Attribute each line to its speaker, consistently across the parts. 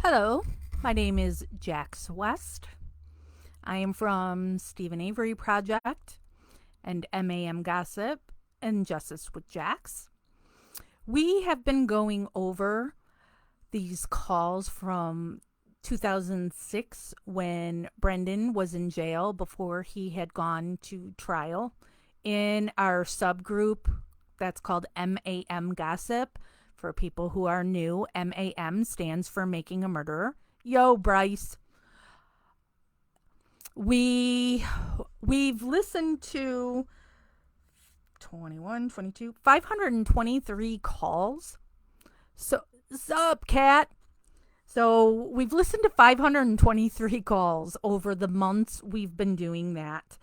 Speaker 1: Hello, my name is Jax West. I am from Stephen Avery Project and MAM Gossip and Justice with Jax. We have been going over these calls from 2006 when Brendan was in jail before he had gone to trial in our subgroup that's called MAM Gossip. For people who are new, MAM stands for Making a Murderer. Yo, Bryce. We've listened to 523 calls. So, sup, cat? So, we've listened to 523 calls over the months we've been doing that.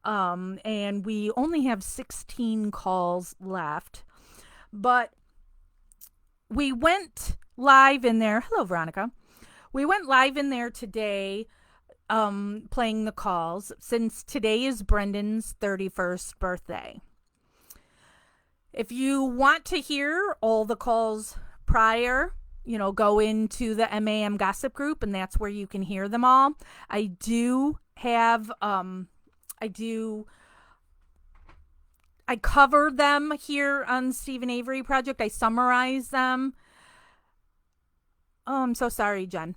Speaker 1: And we only have 16 calls left. But we went live in there. Hello, Veronica. We went live in there today playing the calls since today is Brendan's 31st birthday. If you want to hear all the calls prior, go into the MAM Gossip group, and that's where you can hear them all. I cover them here on Stephen Avery Project. I summarize them. Oh, I'm so sorry, Jen.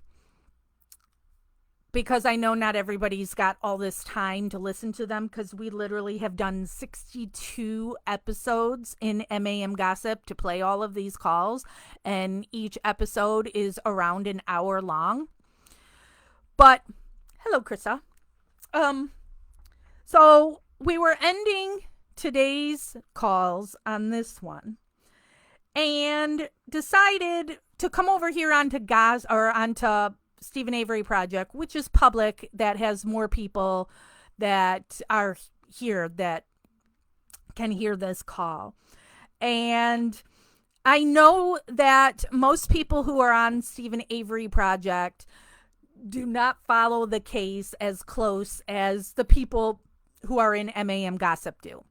Speaker 1: Because I know not everybody's got all this time to listen to them, because we literally have done 62 episodes in MAM Gossip to play all of these calls, and each episode is around an hour long. But, hello, Krista. So we were ending today's calls on this one and decided to come over here onto Stephen Avery Project, which is public, that has more people that are here that can hear this call. And I know that most people who are on Stephen Avery Project do not follow the case as close as the people who are in MAM Gossip do.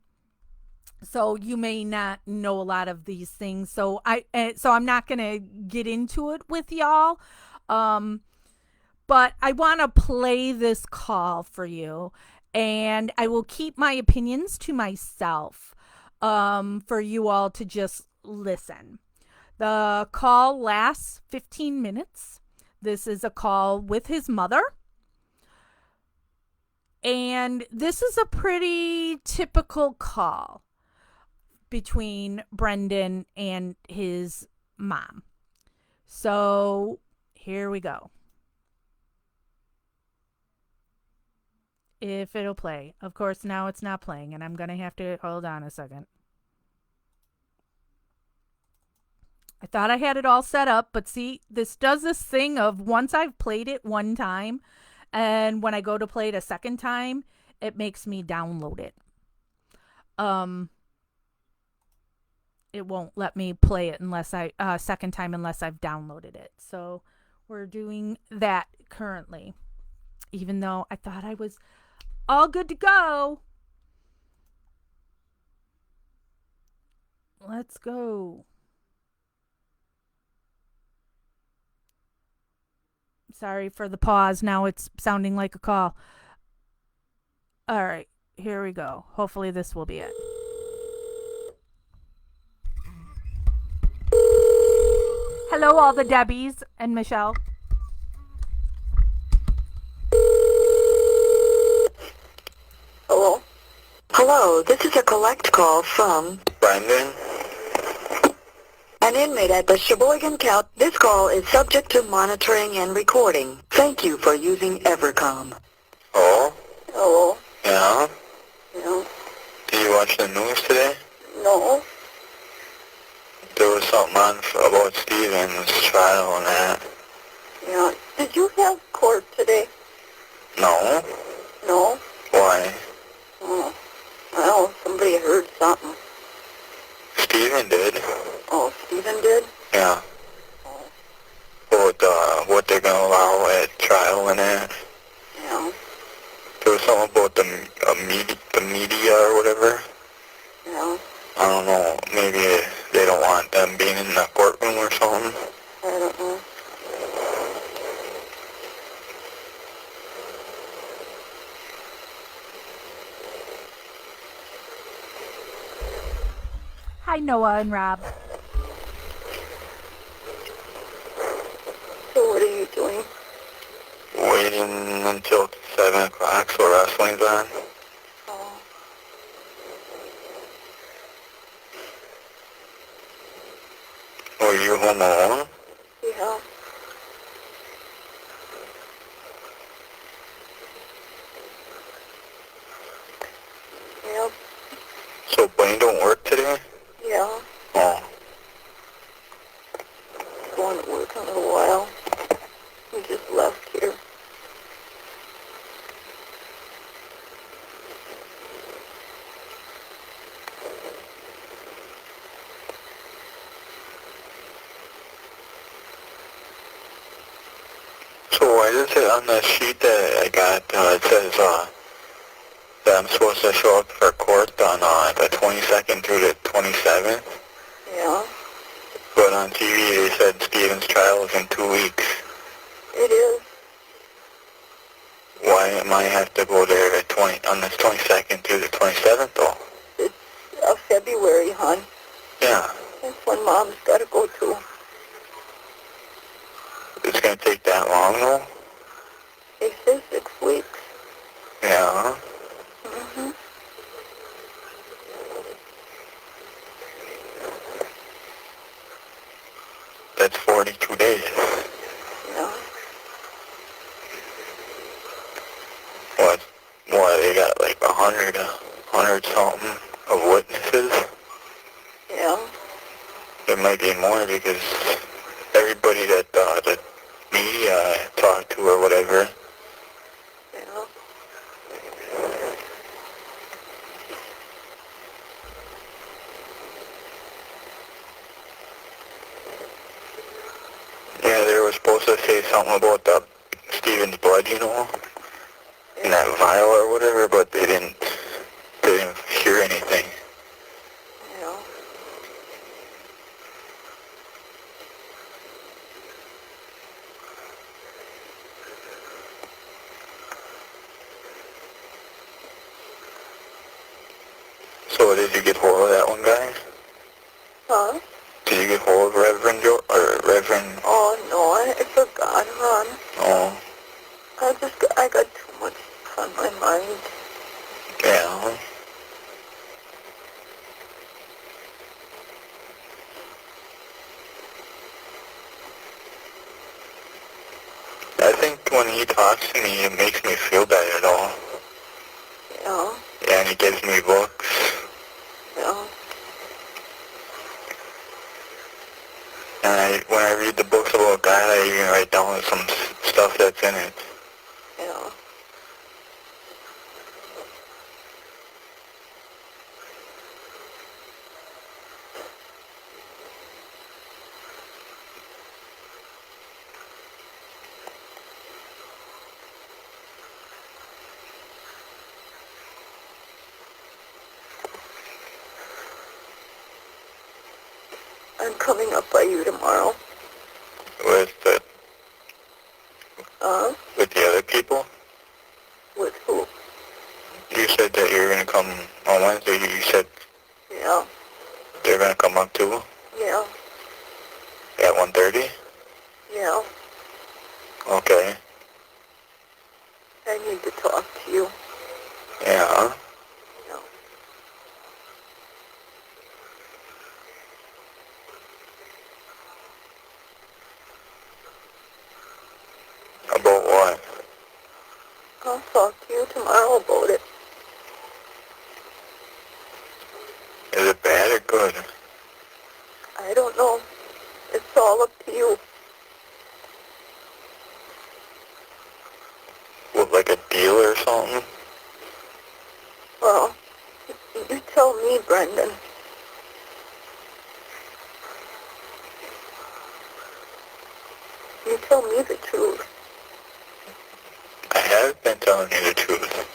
Speaker 1: So you may not know a lot of these things. So I'm not going to get into it with y'all. But I want to play this call for you, and I will keep my opinions to myself for you all to just listen. The call lasts 15 minutes. This is a call with his mother. And this is a pretty typical call between Brendan and his mom. So here we go. If it'll play. Of course, now it's not playing, and I'm going to have to hold on a second. I thought I had it all set up, but see, this does this thing of once I've played it one time, and when I go to play it a second time, it makes me download it. It won't let me play it second time unless I've downloaded it. So we're doing that currently, even though I thought I was all good to go. Let's go. Sorry for the pause. Now it's sounding like a call. All right, here we go. Hopefully this will be it. Hello, all the Debbies and Michelle.
Speaker 2: Hello? Hello, this is a collect call from
Speaker 3: Brendan?
Speaker 2: an inmate at the Sheboygan County. This call is subject to monitoring and recording. Thank you for using Evercom.
Speaker 3: Oh?
Speaker 2: Hello?
Speaker 3: Yeah?
Speaker 2: Yeah?
Speaker 3: Did you watch the news today?
Speaker 2: No?
Speaker 3: There was something on about Steven's trial and that.
Speaker 2: Yeah. Did you have court today?
Speaker 3: No?
Speaker 2: No?
Speaker 3: Why?
Speaker 2: Oh. Well, somebody heard something.
Speaker 3: Steven did.
Speaker 2: Oh, Stephen did?
Speaker 3: Yeah.
Speaker 2: Oh.
Speaker 3: What they're gonna allow at trial and that.
Speaker 2: Yeah.
Speaker 3: There was something about the media or whatever.
Speaker 2: Yeah.
Speaker 3: I don't know. Maybe they don't want them being in the courtroom or something.
Speaker 2: I don't know.
Speaker 1: Hi, Noah and Rob.
Speaker 2: So what are you doing?
Speaker 3: Waiting until 7 o'clock so wrestling's on.
Speaker 2: Oh,
Speaker 3: Were you home alone?
Speaker 2: yeah. Yep.
Speaker 3: So Blaine don't work today?
Speaker 2: Yeah.
Speaker 3: Oh.
Speaker 2: Going to work in a little while. We just left here.
Speaker 3: So why does it on the sheet that I got, it says that I'm supposed to show up for court on the 22nd through the 27th?
Speaker 2: Yeah.
Speaker 3: But on TV they said Steven's trial is in 2 weeks.
Speaker 2: It is.
Speaker 3: Why am I have to go there at on the 22nd through the 27th though?
Speaker 2: It's February, hon.
Speaker 3: Yeah.
Speaker 2: That's when Mom's got to go to.
Speaker 3: It's going to take that long though?
Speaker 2: They say 6 weeks.
Speaker 3: Yeah.
Speaker 2: Mm-hmm.
Speaker 3: That's 42 days.
Speaker 2: Yeah.
Speaker 3: What, they got like 100 something of witnesses?
Speaker 2: Yeah.
Speaker 3: It might be more because everybody that the media talked to or whatever,
Speaker 2: Yeah.
Speaker 3: yeah, they were supposed to say something about the Stephen's blood, in that vial or whatever, but they didn't hear anything.
Speaker 2: Yeah.
Speaker 3: So did you get hold of that one guy?
Speaker 2: Huh?
Speaker 3: Did you get hold of Reverend Joe, or Reverend,
Speaker 2: Oh, no, I forgot, hon.
Speaker 3: oh,
Speaker 2: I got too much on my mind.
Speaker 3: yeah. I think when he talks to me, it makes me feel better though.
Speaker 2: Yeah.
Speaker 3: Yeah, and he gives me books.
Speaker 2: Yeah.
Speaker 3: And when I read the books about God, I even write down some stuff that's in it.
Speaker 2: Yeah. I'm coming up by you tomorrow. Huh?
Speaker 3: With the other people.
Speaker 2: With who?
Speaker 3: You said that you were gonna come on Wednesday. You said
Speaker 2: Yeah.
Speaker 3: they're gonna come up too
Speaker 2: Yeah.
Speaker 3: at 1:30.
Speaker 2: Yeah.
Speaker 3: Okay.
Speaker 2: I need to talk to you.
Speaker 3: Yeah.
Speaker 2: Yeah.
Speaker 3: About what?
Speaker 2: I'll talk to you tomorrow about it.
Speaker 3: Is it bad or good?
Speaker 2: I don't know. It's all up to you.
Speaker 3: With like a deal or something?
Speaker 2: Well, you tell me, Brendan. You tell me the truth.
Speaker 3: I have been telling you the truth.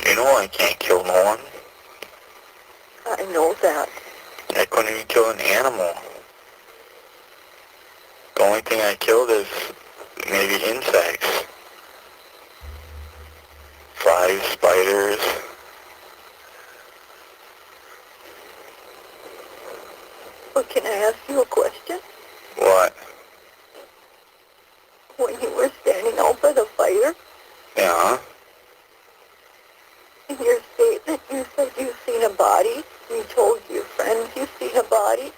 Speaker 3: You know I can't kill no one.
Speaker 2: I know that.
Speaker 3: I couldn't even kill an animal. The only thing I killed is maybe insects. 5 spiders.
Speaker 2: Well, can I ask you a question?
Speaker 3: What?
Speaker 2: When you were standing out by the fire,
Speaker 3: Yeah.
Speaker 2: in your statement you said you've seen a body. You told your friends you've seen a body.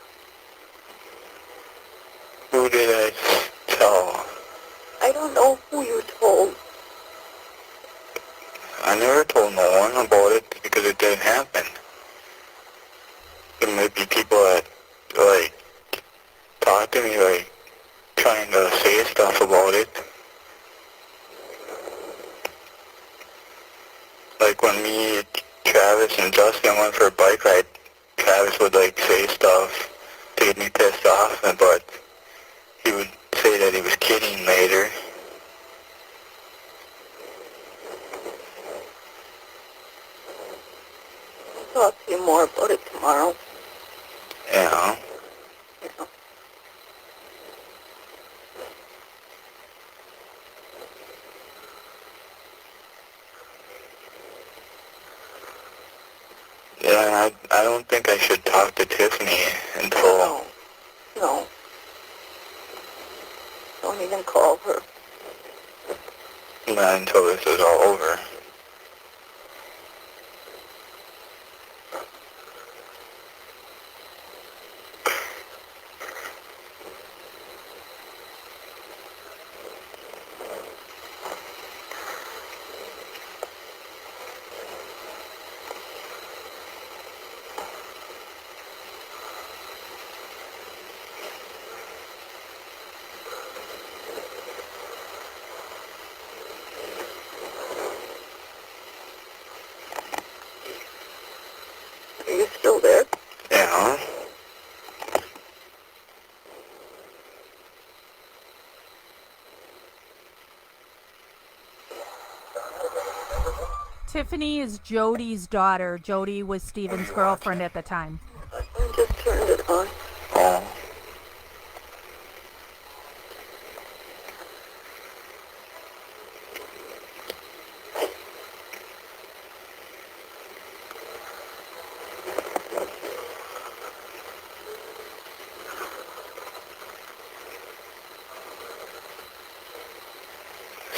Speaker 3: Who did I tell?
Speaker 2: I don't know who you told.
Speaker 3: I never told no one about it because it didn't happen. There might be people that, like, talk to me, like, trying to say stuff about it. Like, when me, Travis, and Justin went for a bike ride, Travis would, like, say stuff to get me pissed off, but he would say that he was kidding later.
Speaker 2: I'll talk to you more about it tomorrow.
Speaker 3: Yeah.
Speaker 2: Yeah.
Speaker 3: Yeah, and I don't think I should talk to Tiffany until...
Speaker 2: No. No. Don't even call her.
Speaker 3: Not until this is all over.
Speaker 2: Are you still there?
Speaker 3: Yeah.
Speaker 1: Tiffany is Jody's daughter. Jody was Steven's girlfriend at the time.
Speaker 2: I just turned it on.
Speaker 3: Oh.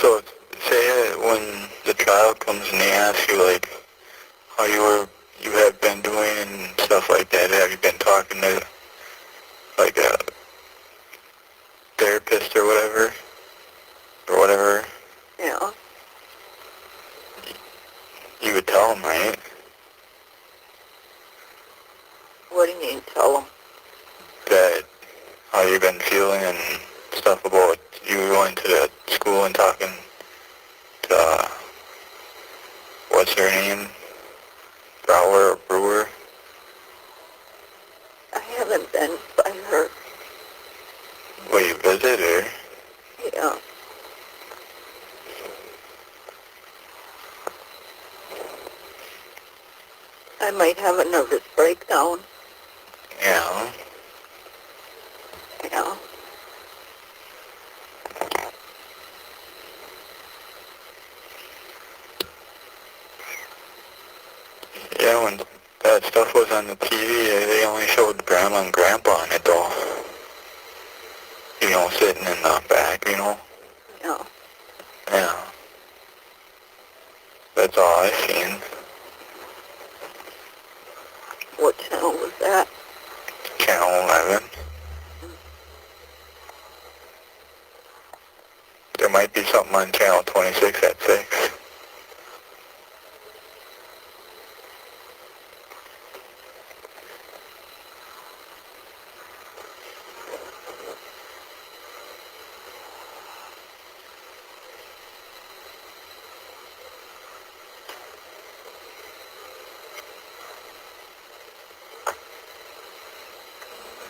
Speaker 3: So, say when the trial comes and they ask you, like, how you have been doing and stuff like that, have you been talking to, like, a therapist or whatever? Or whatever?
Speaker 2: Yeah.
Speaker 3: You would tell them, right?
Speaker 2: What do you mean, tell them?
Speaker 3: That how you've been feeling and stuff about you going to the school and talking to, what's her name? Brower or Brewer?
Speaker 2: I haven't been by her.
Speaker 3: Will you visit her?
Speaker 2: Yeah. I might have a nervous breakdown.
Speaker 3: Yeah.
Speaker 2: Yeah.
Speaker 3: Yeah, when that stuff was on the TV, they only showed Grandma and Grandpa on it, though. You know, sitting in the back, you know?
Speaker 2: Yeah.
Speaker 3: Yeah. That's all I've seen.
Speaker 2: What channel was that?
Speaker 3: Channel 11. There might be something on Channel 26 at 6.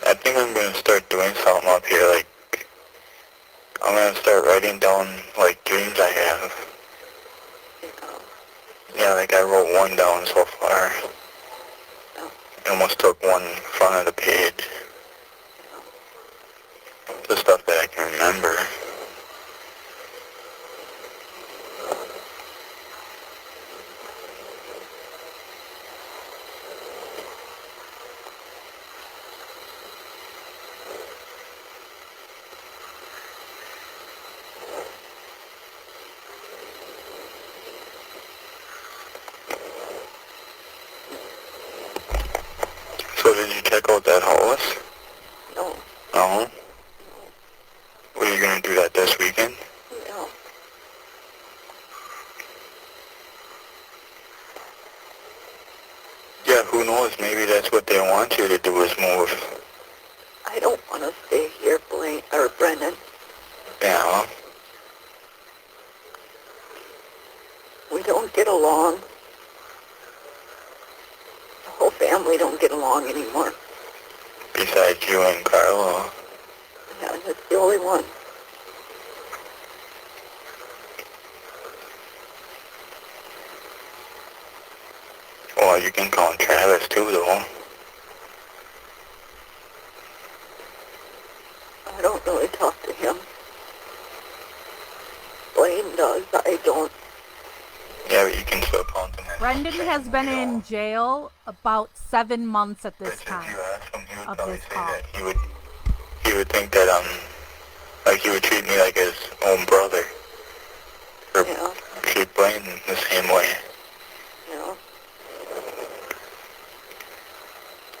Speaker 3: I think I'm going to start doing something up here, like, I'm going to start writing down, like, dreams I have. Yeah, like I wrote one down so far. I almost took one front of the page. The stuff that I can remember. that house?
Speaker 2: No.
Speaker 3: No? What, are you going to do that this weekend?
Speaker 2: No.
Speaker 3: Yeah, who knows? Maybe that's what they want you to do is move.
Speaker 2: I don't want to stay here, Blaine, or Brendan.
Speaker 3: Yeah.
Speaker 2: We don't get along. The whole family don't get along anymore.
Speaker 3: Besides you and Carlo.
Speaker 2: Yeah, that's the only one.
Speaker 3: Well, you can call Travis too, though.
Speaker 2: I don't really talk to him. Blaine does. I don't.
Speaker 3: Yeah, but you can still call him.
Speaker 1: Brendan has been in jail about 7 months at this
Speaker 3: If
Speaker 1: time
Speaker 3: you ask him, he would
Speaker 1: of
Speaker 3: probably
Speaker 1: this
Speaker 3: say
Speaker 1: call.
Speaker 3: that he would think that like he would treat me like his own brother. Or
Speaker 2: Yeah.
Speaker 3: treat Blaine the same way.
Speaker 2: Yeah.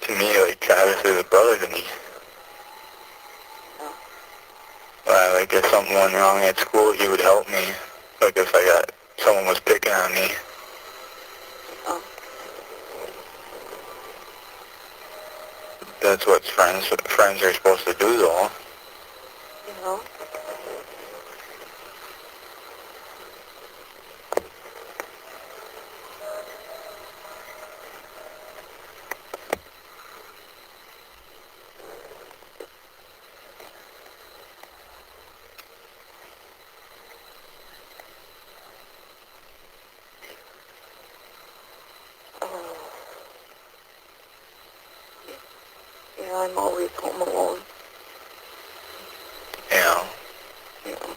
Speaker 3: To me, like Travis is a brother to me.
Speaker 2: Yeah.
Speaker 3: Like if something went wrong at school, he would help me. Like if someone was picking on me.
Speaker 2: Oh.
Speaker 3: That's what friends are supposed to do, though.
Speaker 2: You know. Oh. Yeah, I'm always home alone.
Speaker 3: Yeah.
Speaker 2: Yeah.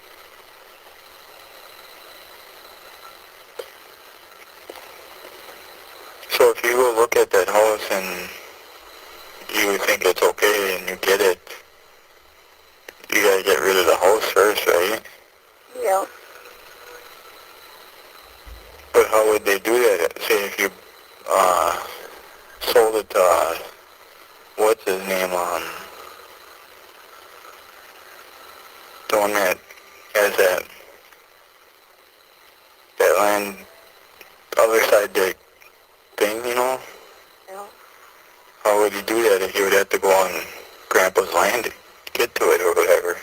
Speaker 3: So if you go look at that house and you think it's okay and you get it, you gotta get rid of the house first, right?
Speaker 2: Yeah.
Speaker 3: But how would they do that? Say if you sold it to what's his name, the one that has that land other side the thing, you know?
Speaker 2: Yeah.
Speaker 3: How would you do that if you would have to go on Grandpa's land to get to it or whatever?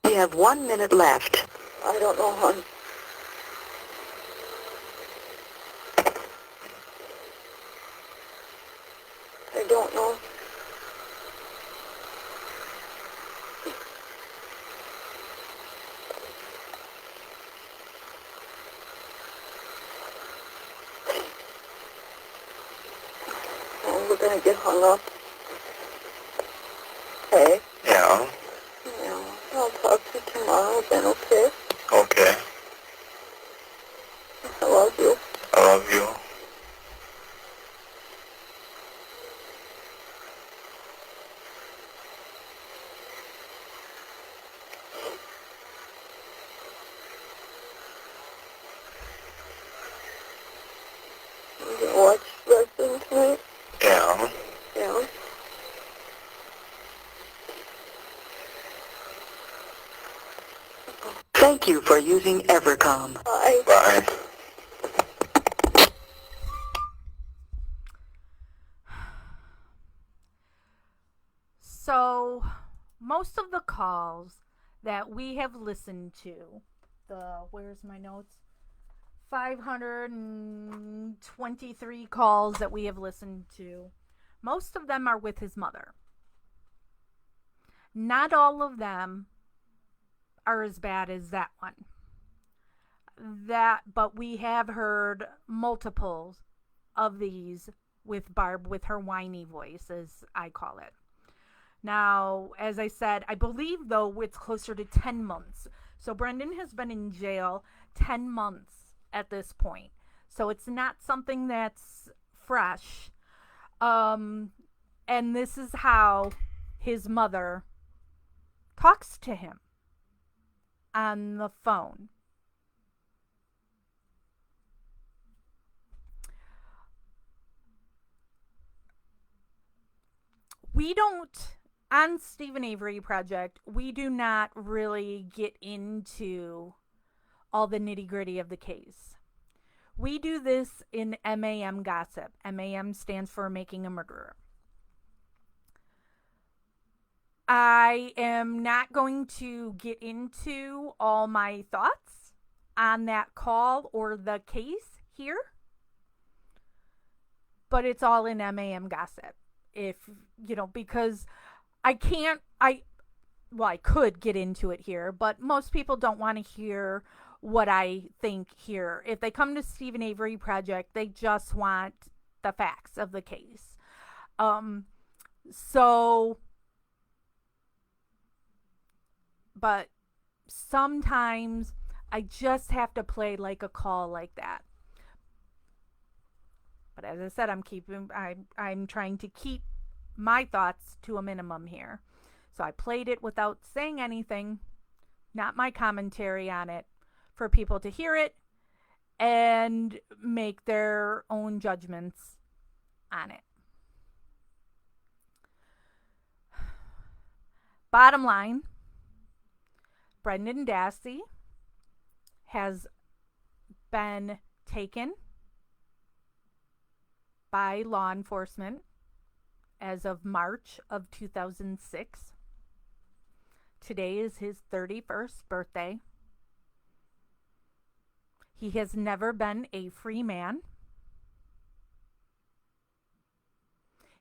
Speaker 2: You have 1 minute left. I don't know, hon. I don't know. Oh, we're gonna get hung up. Okay.
Speaker 3: Yeah.
Speaker 2: Yeah. I'll talk to you tomorrow then, okay?
Speaker 3: Okay.
Speaker 2: I love you.
Speaker 3: I love you.
Speaker 2: You gonna watch wrestling tonight?
Speaker 3: Yeah.
Speaker 2: Yeah. Thank you for using Evercom. Bye.
Speaker 3: Bye.
Speaker 1: So, most of the calls that we have listened to, where's my notes? 523 calls that we have listened to, most of them are with his mother. Not all of them are as bad as that one. But we have heard multiples of these with Barb with her whiny voice, as I call it. Now, as I said, I believe, though, it's closer to 10 months. So Brendan has been in jail 10 months at this point. So it's not something that's fresh. And this is how his mother talks to him on the phone. We don't, on Stephen Avery Project, we do not really get into all the nitty gritty of the case. We do this in MAM gossip. MAM stands for Making a Murderer. I am not going to get into all my thoughts on that call or the case here, but it's all in MAM gossip. If, because I can't, I could get into it here, but most people don't want to hear what I think here. If they come to Stephen Avery Project, they just want the facts of the case. But sometimes I just have to play like a call like that. But as I said, I'm trying to keep my thoughts to a minimum here. So I played it without saying anything, not my commentary on it, for people to hear it and make their own judgments on it. Bottom line, Brendan Dassey has been taken by law enforcement as of March of 2006. Today is his 31st birthday. He has never been a free man.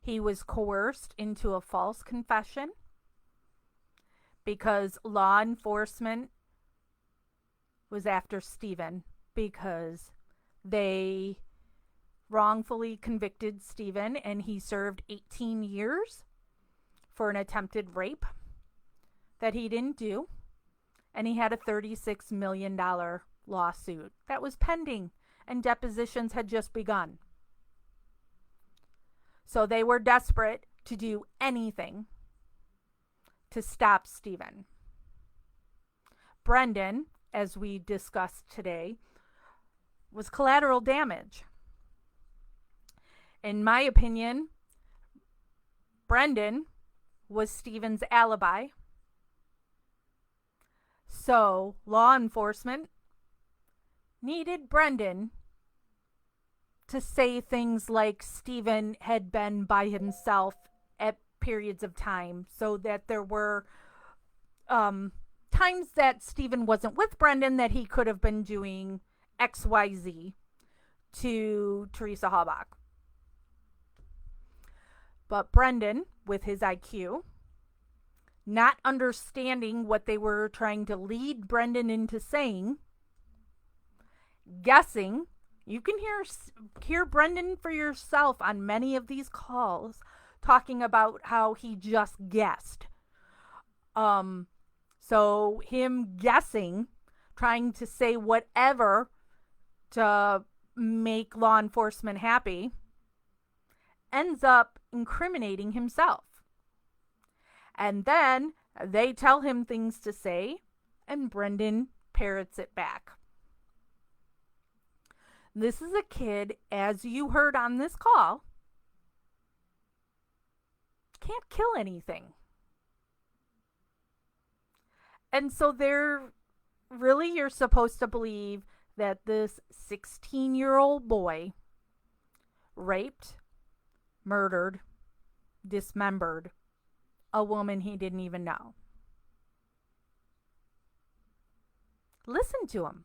Speaker 1: He was coerced into a false confession because law enforcement was after Stephen because they wrongfully convicted Stephen and he served 18 years for an attempted rape that he didn't do. And he had a $36 million lawsuit that was pending and depositions had just begun. So they were desperate to do anything to stop Stephen. Brendan, as we discussed today, was collateral damage. In my opinion, Brendan was Stephen's alibi. So law enforcement needed Brendan to say things like Stephen had been by himself at periods of time, so that there were times that Stephen wasn't with Brendan that he could have been doing XYZ to Teresa Halbach. But Brendan, with his IQ, not understanding what they were trying to lead Brendan into saying, guessing. You can hear Brendan for yourself on many of these calls talking about how he just guessed. So him guessing, trying to say whatever to make law enforcement happy, ends up incriminating himself. And then they tell him things to say, and Brendan parrots it back. This is a kid, as you heard on this call, can't kill anything. And so you're supposed to believe that this 16-year-old boy raped, murdered, dismembered a woman he didn't even know. Listen to him.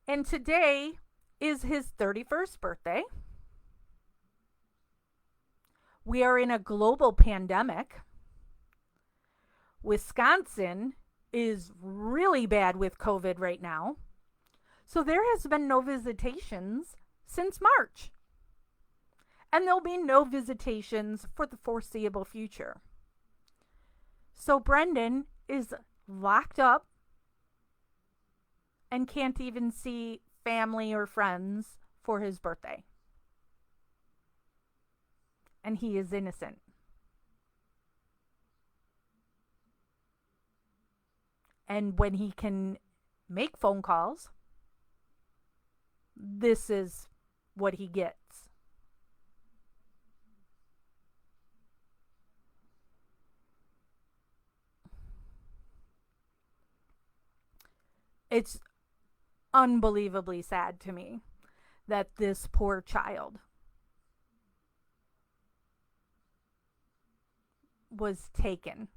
Speaker 1: And today is his 31st birthday. We are in a global pandemic. Wisconsin is really bad with COVID right now. So there has been no visitations since March. And there'll be no visitations for the foreseeable future. So Brendan is locked up and can't even see family or friends for his birthday. And he is innocent. And when he can make phone calls, this is what he gets. It's unbelievably sad to me that this poor child was taken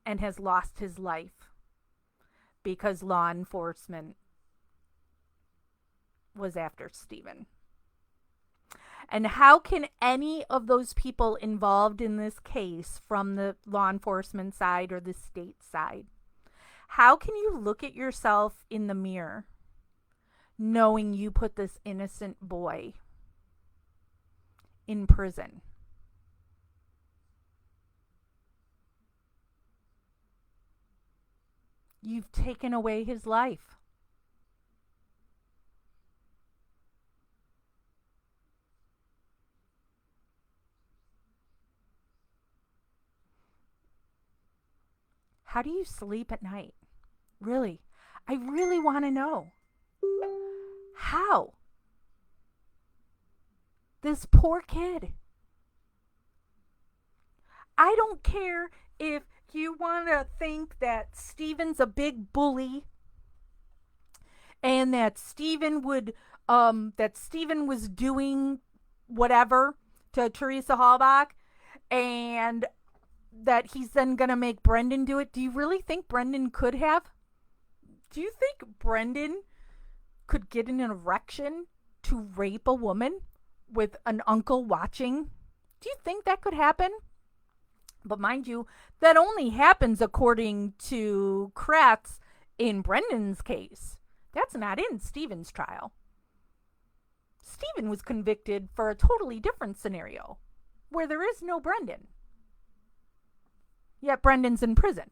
Speaker 1: and has lost his life because law enforcement was after Stephen. And how can any of those people involved in this case from the law enforcement side or the state side, how can you look at yourself in the mirror knowing you put this innocent boy in prison? You've taken away his life. How do you sleep at night? Really? I really want to know. How? This poor kid. I don't care if you want to think that Stephen's a big bully and that Stephen was doing whatever to Teresa Halbach and that he's then going to make Brendan do it. Do you really think Brendan could have? Do you think Brendan could get an erection to rape a woman with an uncle watching? Do you think that could happen? But mind you, that only happens according to Kratz in Brendan's case. That's not in Stephen's trial. Stephen was convicted for a totally different scenario where there is no Brendan. Yet Brendan's in prison.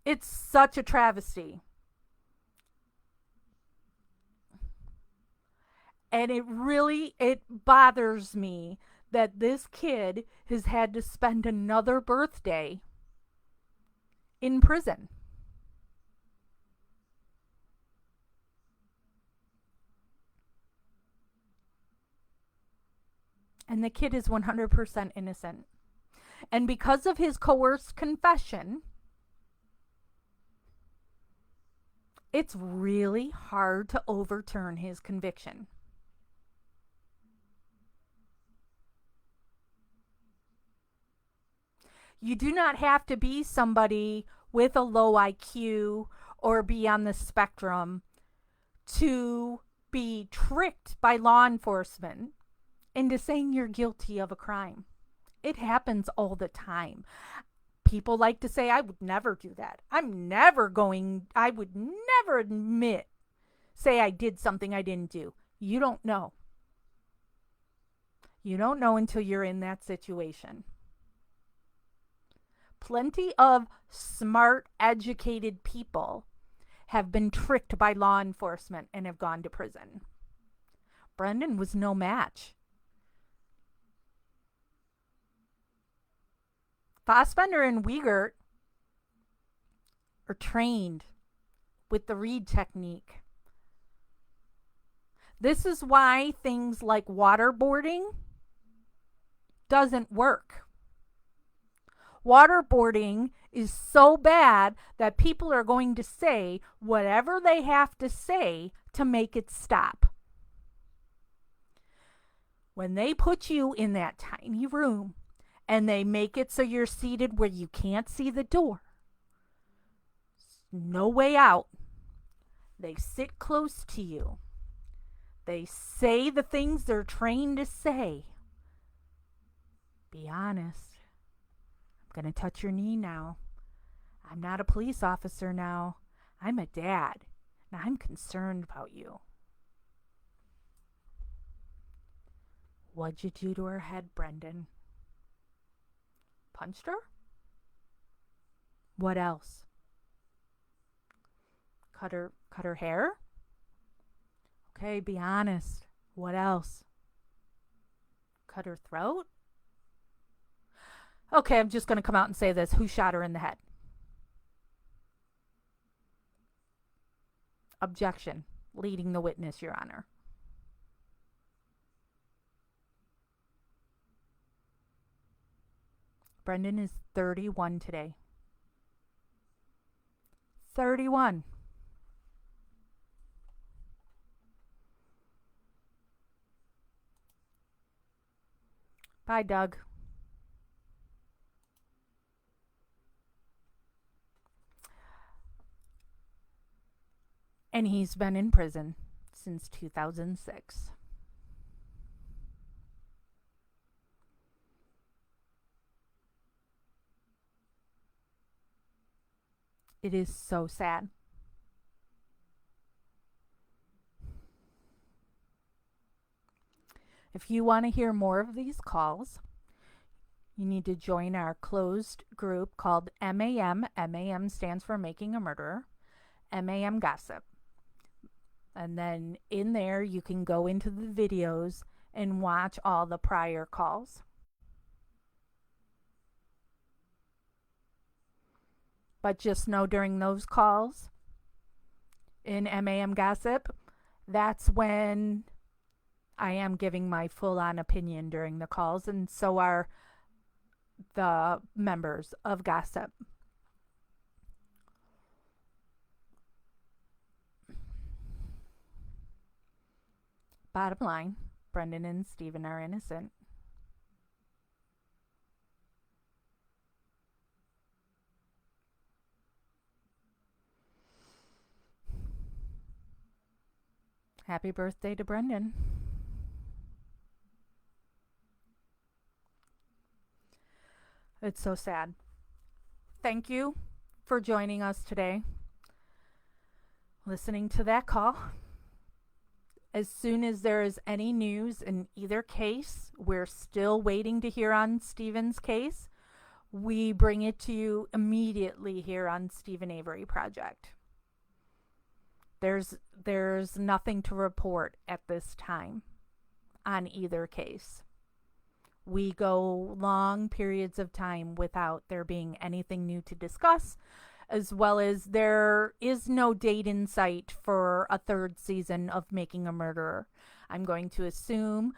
Speaker 1: It's such a travesty. And it bothers me that this kid has had to spend another birthday in prison. And the kid is 100% innocent. And because of his coerced confession, it's really hard to overturn his conviction. You do not have to be somebody with a low IQ or be on the spectrum to be tricked by law enforcement into saying you're guilty of a crime. It happens all the time. People like to say, I would never do that. I would never say I did something I didn't do. You don't know. You don't know until you're in that situation. Plenty of smart, educated people have been tricked by law enforcement and have gone to prison. Brendan was no match. Fassbender and Wiegert are trained with the Reed technique. This is why things like waterboarding doesn't work. Waterboarding is so bad that people are going to say whatever they have to say to make it stop. When they put you in that tiny room and they make it so you're seated where you can't see the door, no way out, they sit close to you. They say the things they're trained to say. Be honest. I'm going to touch your knee now. I'm not a police officer now. I'm a dad. And I'm concerned about you. What'd you do to her head, Brendan? Punched her? What else? Cut her hair? Okay, be honest. What else? Cut her throat? Okay, I'm just going to come out and say this. Who shot her in the head? Objection. Leading the witness, Your Honor. Brendan is 31 today. 31. Bye, Doug. And he's been in prison since 2006. It is so sad. If you want to hear more of these calls, you need to join our closed group called MAM. MAM stands for Making a Murderer. MAM Gossip. And then in there, you can go into the videos and watch all the prior calls. But just know during those calls in MAM Gossip, that's when I am giving my full-on opinion during the calls, and so are the members of Gossip. Bottom line, Brendan and Stephen are innocent. Happy birthday to Brendan. It's so sad. Thank you for joining us today, listening to that call. As soon as there is any news in either case, we're still waiting to hear on Stephen's case. We bring it to you immediately here on Stephen Avery Project. There's nothing to report at this time on either case. We go long periods of time without there being anything new to discuss, as well as there is no date in sight for a third season of Making a Murderer. I'm going to assume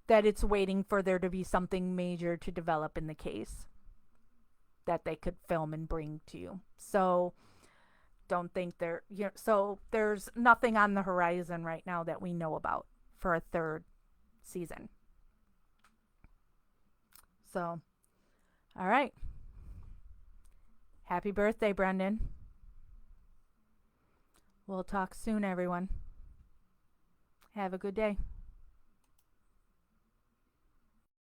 Speaker 1: that it's waiting for there to be something major to develop in the case that they could film and bring to you. So don't think so there's nothing on the horizon right now that we know about for a third season. So, all right. Happy birthday, Brendan. We'll talk soon, everyone. Have a good day.